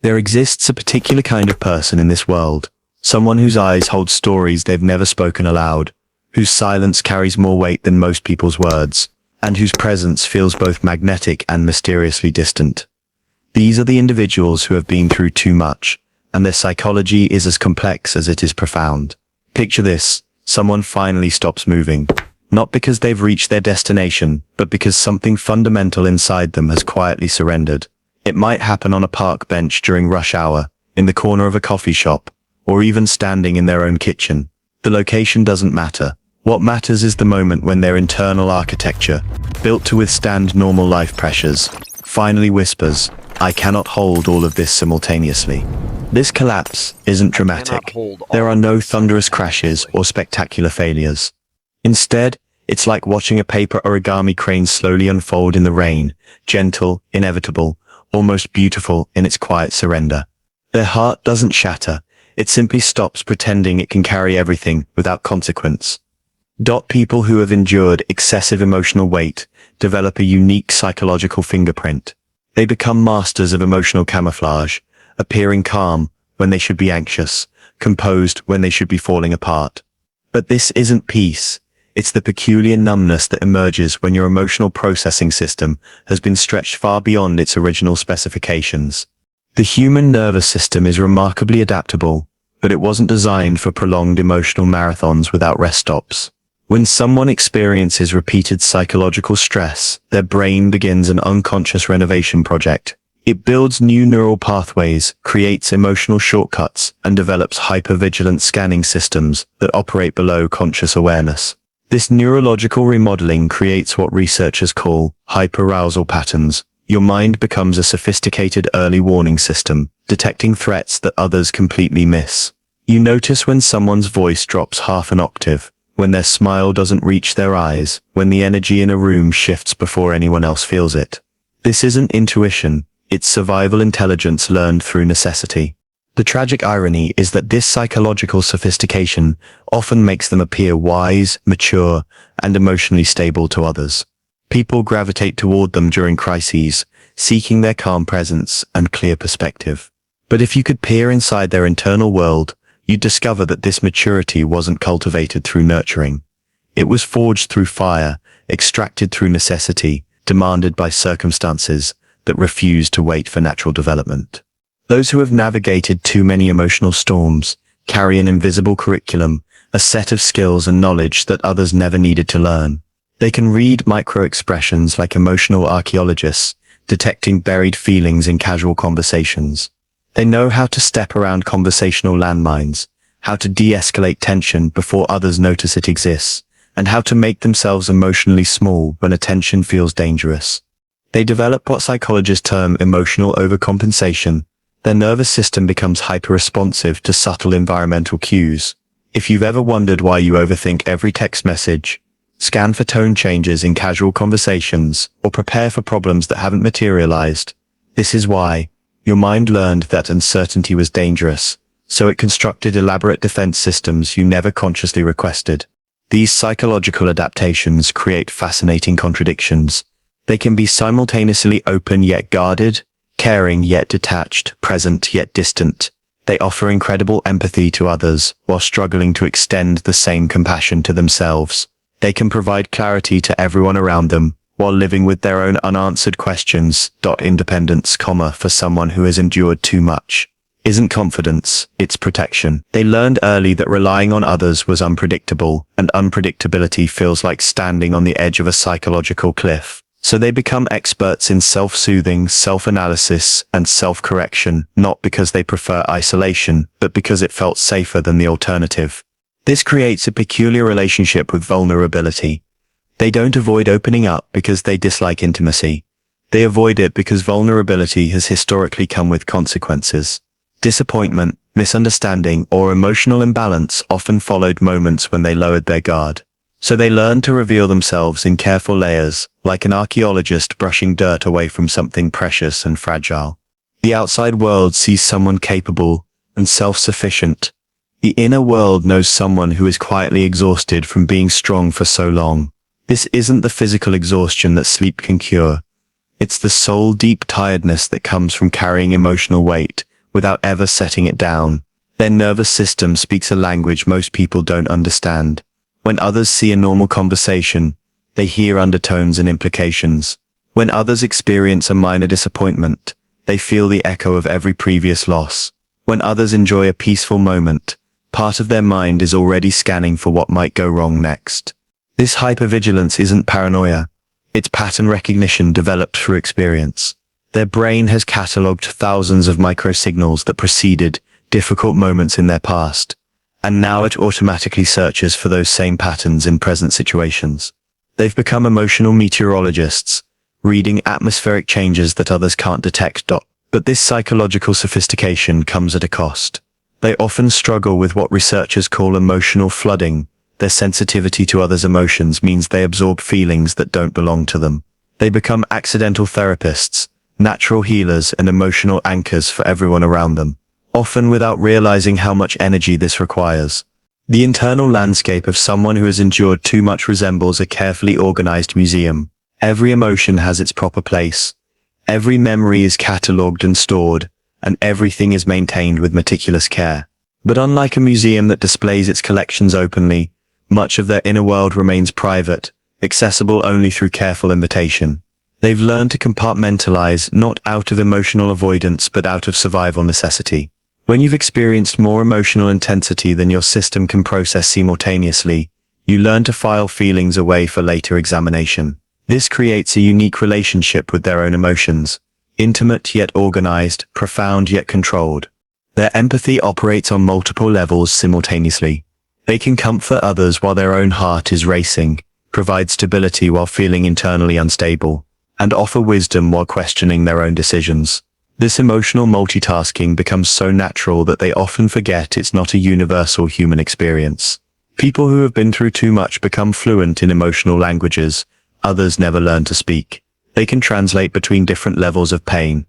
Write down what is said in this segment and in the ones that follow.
There exists a particular kind of person in this world, someone whose eyes hold stories they've never spoken aloud, whose silence carries more weight than most people's words, and whose presence feels both magnetic and mysteriously distant. These are the individuals who have been through too much, and their psychology is as complex as it is profound. Picture this: someone finally stops moving, not because they've reached their destination, but because something fundamental inside them has quietly surrendered. It might happen on a park bench during rush hour, in the corner of a coffee shop, or even standing in their own kitchen. The location doesn't matter. What matters is the moment when their internal architecture, built to withstand normal life pressures, finally whispers, "I cannot hold all of this simultaneously." This collapse isn't dramatic. There are no thunderous crashes or spectacular failures. Instead, it's like watching a paper origami crane slowly unfold in the rain, gentle, inevitable, almost beautiful in its quiet surrender. Their heart doesn't shatter. It simply stops pretending it can carry everything without consequence. People who have endured excessive emotional weight develop a unique psychological fingerprint. They become masters of emotional camouflage, appearing calm when they should be anxious, composed when they should be falling apart. But this isn't peace. It's the peculiar numbness that emerges when your emotional processing system has been stretched far beyond its original specifications. The human nervous system is remarkably adaptable, but it wasn't designed for prolonged emotional marathons without rest stops. When someone experiences repeated psychological stress, their brain begins an unconscious renovation project. It builds new neural pathways, creates emotional shortcuts, and develops hypervigilance scanning systems that operate below conscious awareness. This neurological remodeling creates what researchers call hyperarousal patterns. Your mind becomes a sophisticated early warning system, detecting threats that others completely miss. You notice when someone's voice drops half an octave, when their smile doesn't reach their eyes, when the energy in a room shifts before anyone else feels it. This isn't intuition, it's survival intelligence learned through necessity. The tragic irony is that this psychological sophistication often makes them appear wise, mature, and emotionally stable to others. People gravitate toward them during crises, seeking their calm presence and clear perspective. But if you could peer inside their internal world, you'd discover that this maturity wasn't cultivated through nurturing. It was forged through fire, extracted through necessity, demanded by circumstances that refused to wait for natural development. Those who have navigated too many emotional storms carry an invisible curriculum, a set of skills and knowledge that others never needed to learn. They can read micro-expressions like emotional archaeologists, detecting buried feelings in casual conversations. They know how to step around conversational landmines, how to de-escalate tension before others notice it exists, and how to make themselves emotionally small when attention feels dangerous. They develop what psychologists term emotional overcompensation. Their nervous system becomes hyper-responsive to subtle environmental cues. If you've ever wondered why you overthink every text message, scan for tone changes in casual conversations, or prepare for problems that haven't materialized, this is why. Your mind learned that uncertainty was dangerous, so it constructed elaborate defense systems you never consciously requested. These psychological adaptations create fascinating contradictions. They can be simultaneously open yet guarded, caring yet detached, present yet distant. They offer incredible empathy to others while struggling to extend the same compassion to themselves. They can provide clarity to everyone around them while living with their own unanswered questions. Independence, for someone who has endured too much, isn't confidence, it's protection. They learned early that relying on others was unpredictable, and unpredictability feels like standing on the edge of a psychological cliff. So they become experts in self-soothing, self-analysis, and self-correction, not because they prefer isolation, but because it felt safer than the alternative. This creates a peculiar relationship with vulnerability. They don't avoid opening up because they dislike intimacy. They avoid it because vulnerability has historically come with consequences. Disappointment, misunderstanding, or emotional imbalance often followed moments when they lowered their guard. So they learn to reveal themselves in careful layers, like an archaeologist brushing dirt away from something precious and fragile. The outside world sees someone capable and self-sufficient. The inner world knows someone who is quietly exhausted from being strong for so long. This isn't the physical exhaustion that sleep can cure. It's the soul-deep tiredness that comes from carrying emotional weight without ever setting it down. Their nervous system speaks a language most people don't understand. When others see a normal conversation, they hear undertones and implications. When others experience a minor disappointment, they feel the echo of every previous loss. When others enjoy a peaceful moment, part of their mind is already scanning for what might go wrong next. This hypervigilance isn't paranoia. It's pattern recognition developed through experience. Their brain has catalogued thousands of microsignals that preceded difficult moments in their past, and now it automatically searches for those same patterns in present situations. They've become emotional meteorologists, reading atmospheric changes that others can't detect. But this psychological sophistication comes at a cost. They often struggle with what researchers call emotional flooding. Their sensitivity to others' emotions means they absorb feelings that don't belong to them. They become accidental therapists, natural healers and emotional anchors for everyone around them, often without realizing how much energy this requires. The internal landscape of someone who has endured too much resembles a carefully organized museum. Every emotion has its proper place. Every memory is catalogued and stored, and everything is maintained with meticulous care. But unlike a museum that displays its collections openly, much of their inner world remains private, accessible only through careful invitation. They've learned to compartmentalize, not out of emotional avoidance but out of survival necessity. When you've experienced more emotional intensity than your system can process simultaneously, you learn to file feelings away for later examination. This creates a unique relationship with their own emotions, intimate yet organized, profound yet controlled. Their empathy operates on multiple levels simultaneously. They can comfort others while their own heart is racing, provide stability while feeling internally unstable, and offer wisdom while questioning their own decisions. This emotional multitasking becomes so natural that they often forget it's not a universal human experience. People who have been through too much become fluent in emotional languages others never learn to speak. They can translate between different levels of pain,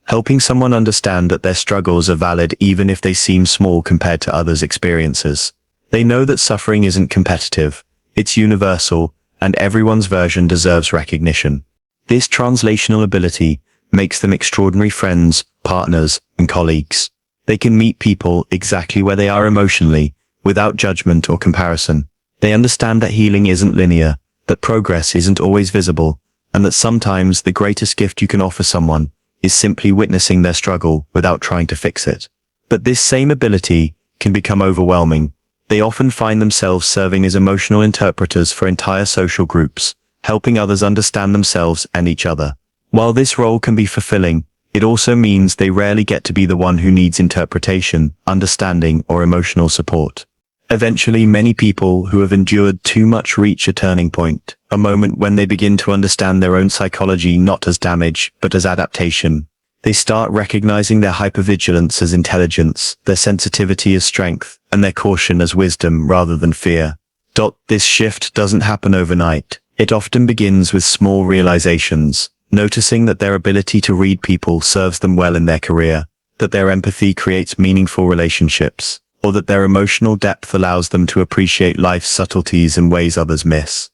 helping someone understand that their struggles are valid even if they seem small compared to others' experiences. They know that suffering isn't competitive, it's universal, and everyone's version deserves recognition. This translational ability makes them extraordinary friends, partners, and colleagues. They can meet people exactly where they are emotionally, without judgment or comparison. They understand that healing isn't linear, that progress isn't always visible, and that sometimes the greatest gift you can offer someone is simply witnessing their struggle without trying to fix it. But this same ability can become overwhelming. They often find themselves serving as emotional interpreters for entire social groups, helping others understand themselves and each other. While this role can be fulfilling, it also means they rarely get to be the one who needs interpretation, understanding, or emotional support. Eventually, many people who have endured too much reach a turning point, a moment when they begin to understand their own psychology not as damage, but as adaptation. They start recognizing their hypervigilance as intelligence, their sensitivity as strength, and their caution as wisdom rather than fear. This shift doesn't happen overnight. It often begins with small realizations, noticing that their ability to read people serves them well in their career, that their empathy creates meaningful relationships, or that their emotional depth allows them to appreciate life's subtleties in ways others miss.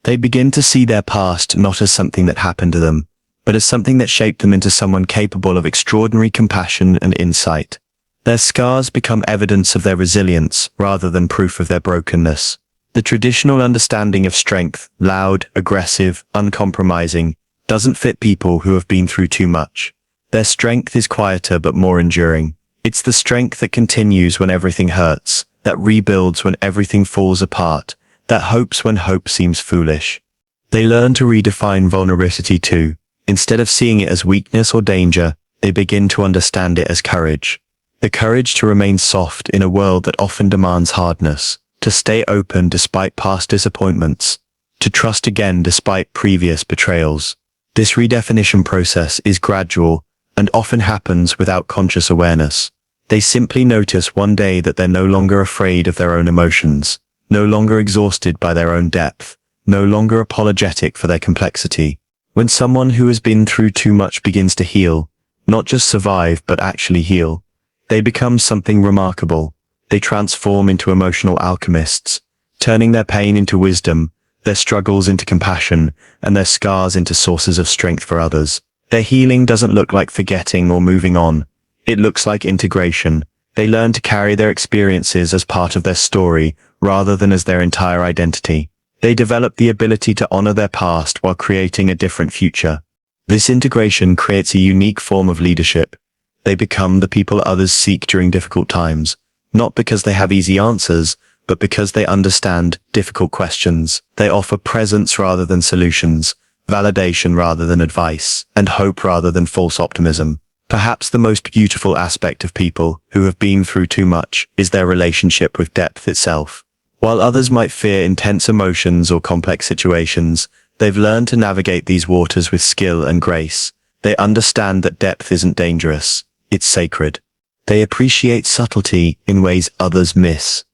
They begin to see their past not as something that happened to them, but as something that shaped them into someone capable of extraordinary compassion and insight. Their scars become evidence of their resilience rather than proof of their brokenness. The traditional understanding of strength, loud, aggressive, uncompromising, doesn't fit people who have been through too much. Their strength is quieter but more enduring. It's the strength that continues when everything hurts, that rebuilds when everything falls apart, that hopes when hope seems foolish. They learn to redefine vulnerability too. Instead of seeing it as weakness or danger, they begin to understand it as courage. The courage to remain soft in a world that often demands hardness, to stay open despite past disappointments, to trust again despite previous betrayals. This redefinition process is gradual and often happens without conscious awareness. They simply notice one day that they're no longer afraid of their own emotions, no longer exhausted by their own depth, no longer apologetic for their complexity. When someone who has been through too much begins to heal, not just survive but actually heal, they become something remarkable. They transform into emotional alchemists, turning their pain into wisdom, their struggles into compassion, and their scars into sources of strength for others. Their healing doesn't look like forgetting or moving on. It looks like integration. They learn to carry their experiences as part of their story rather than as their entire identity. They develop the ability to honor their past while creating a different future. This integration creates a unique form of leadership. They become the people others seek during difficult times, not because they have easy answers, but because they understand difficult questions. They offer presence rather than solutions, validation rather than advice, and hope rather than false optimism. Perhaps the most beautiful aspect of people who have been through too much is their relationship with depth itself. While others might fear intense emotions or complex situations, they've learned to navigate these waters with skill and grace. They understand that depth isn't dangerous, it's sacred. They appreciate subtlety in ways others miss.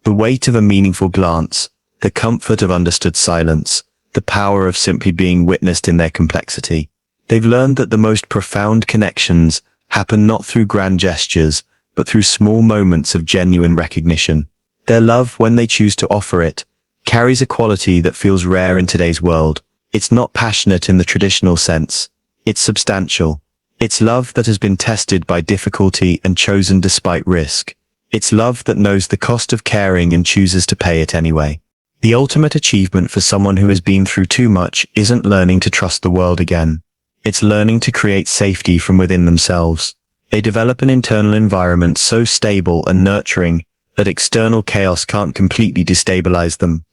The weight of a meaningful glance, the comfort of understood silence, the power of simply being witnessed in their complexity. They've learned that the most profound connections happen not through grand gestures, but through small moments of genuine recognition. Their love, when they choose to offer it, carries a quality that feels rare in today's world. It's not passionate in the traditional sense. It's substantial. It's love that has been tested by difficulty and chosen despite risk. It's love that knows the cost of caring and chooses to pay it anyway. The ultimate achievement for someone who has been through too much isn't learning to trust the world again. It's learning to create safety from within themselves. They develop an internal environment so stable and nurturing that external chaos can't completely destabilize them.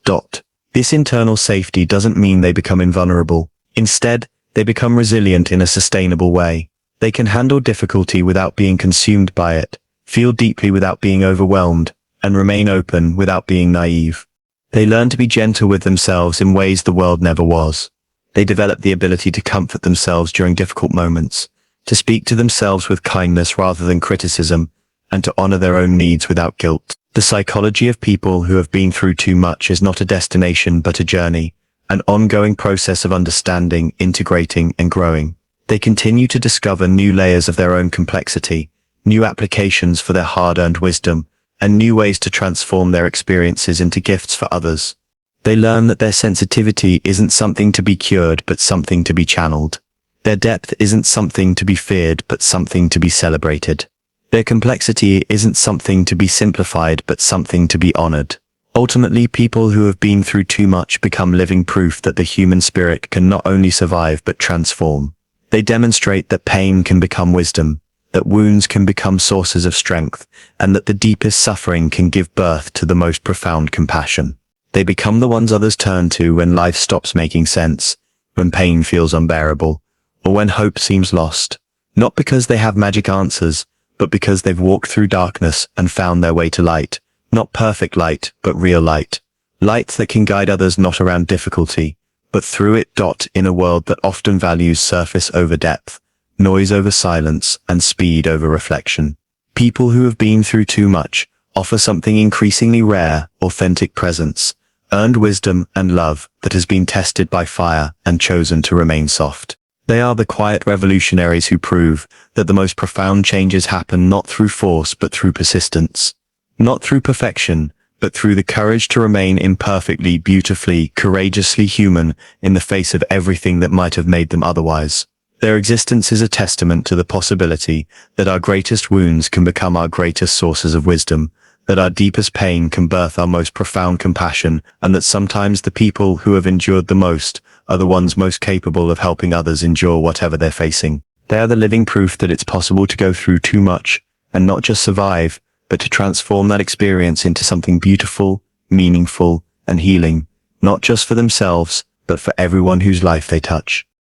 This internal safety doesn't mean they become invulnerable. Instead, they become resilient in a sustainable way. They can handle difficulty without being consumed by it, feel deeply without being overwhelmed, and remain open without being naive. They learn to be gentle with themselves in ways the world never was. They develop the ability to comfort themselves during difficult moments, to speak to themselves with kindness rather than criticism, and to honor their own needs without guilt. The psychology of people who have been through too much is not a destination but a journey, an ongoing process of understanding, integrating, and growing. They continue to discover new layers of their own complexity, new applications for their hard-earned wisdom, and new ways to transform their experiences into gifts for others. They learn that their sensitivity isn't something to be cured but something to be channeled. Their depth isn't something to be feared but something to be celebrated. Their complexity isn't something to be simplified but something to be honored. Ultimately, people who have been through too much become living proof that the human spirit can not only survive but transform. They demonstrate that pain can become wisdom, that wounds can become sources of strength, and that the deepest suffering can give birth to the most profound compassion. They become the ones others turn to when life stops making sense, when pain feels unbearable, or when hope seems lost. Not because they have magic answers, but because they've walked through darkness and found their way to light. Not perfect light, but real light. Light that can guide others not around difficulty, but through it. In a world that often values surface over depth, noise over silence, and speed over reflection. People who have been through too much offer something increasingly rare: authentic presence, earned wisdom, and love that has been tested by fire and chosen to remain soft. They are the quiet revolutionaries who prove that the most profound changes happen not through force but through persistence. Not through perfection, but through the courage to remain imperfectly, beautifully, courageously human in the face of everything that might have made them otherwise. Their existence is a testament to the possibility that our greatest wounds can become our greatest sources of wisdom, that our deepest pain can birth our most profound compassion, and that sometimes the people who have endured the most are the ones most capable of helping others endure whatever they're facing. They are the living proof that it's possible to go through too much and not just survive, but to transform that experience into something beautiful, meaningful, and healing, not just for themselves, but for everyone whose life they touch.